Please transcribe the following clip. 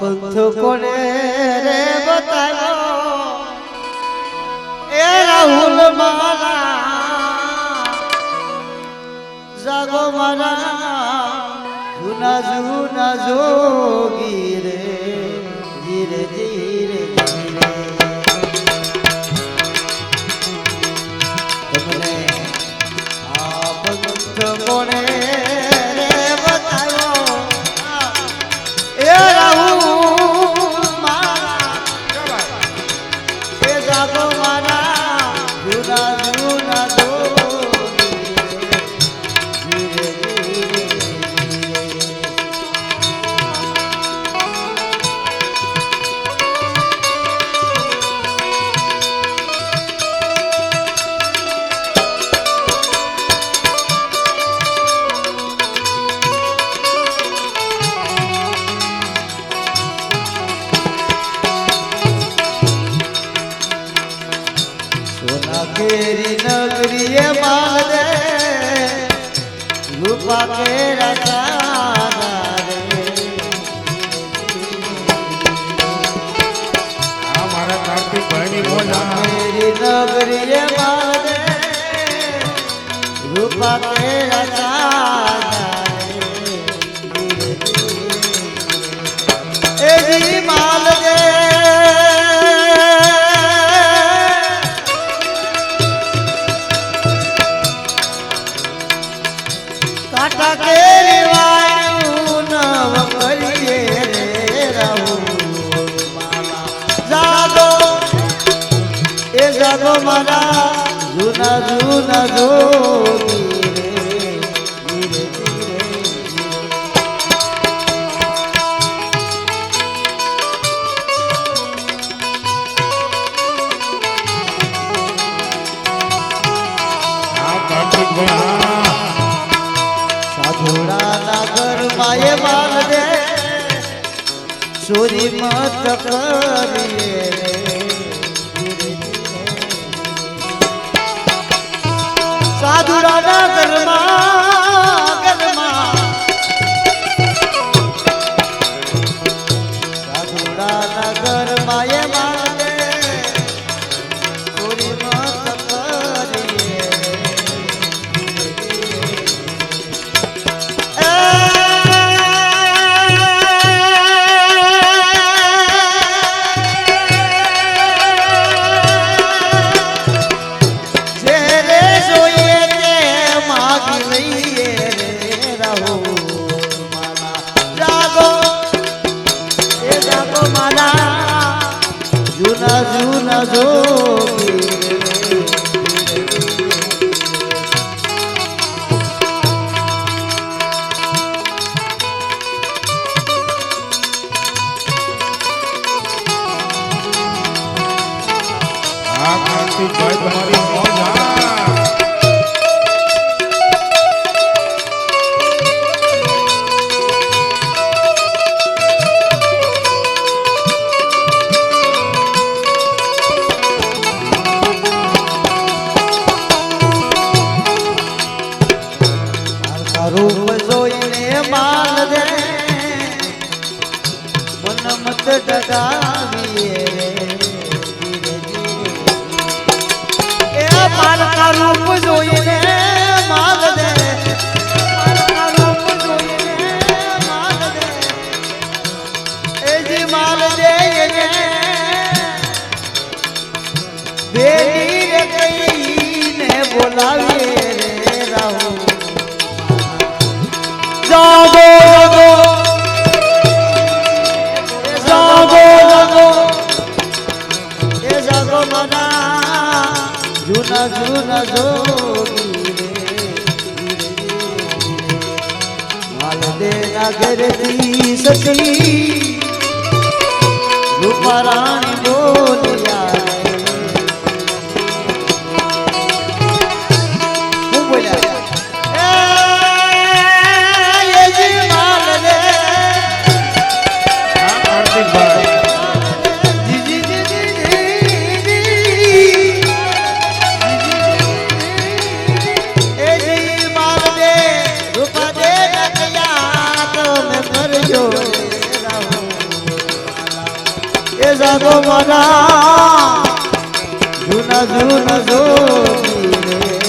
પંથ કોને રે બતાવ્યો એ રાહુલ મારા જાગો મારા જૂના જૂના જોગી રે ધીરે ધીરે ધીરે તમને આ પંથ કોને केरी नगरी माल दे रूपा के राजा रे हमारा कार्तिक भाई बोला केरी नगरी माल दे रूपा के राजा रे ए माल दे काटा के रिवायू नव करिए रे राहुल माला जागो ए जागो मारा जूना जूना जोगी रे धीरे धीरे कार्तिक भाई थोड़ा नगर माये माल दे चोरी मत करिए साधुरा नगर साधुरा नगर माये माल दे चोरी मत करिए जूना जूना जोगी कार्तिक भाई तुम्हारी मौज रूप जोईने माल दे मन मत डगाविए धीरे धीरे ए माल का रूप जोईने माल दे माल का रूप जोईने माल दे ए जी माल दे ये बेटी रे कई ने बोलाविए रे राहु जागो जागो जागो ये जागो मना जूना जूना जोगी रे माल दे नगर दी सती रूपा रानी बोलिया દાદો મારા જૂના જૂના જોગી રે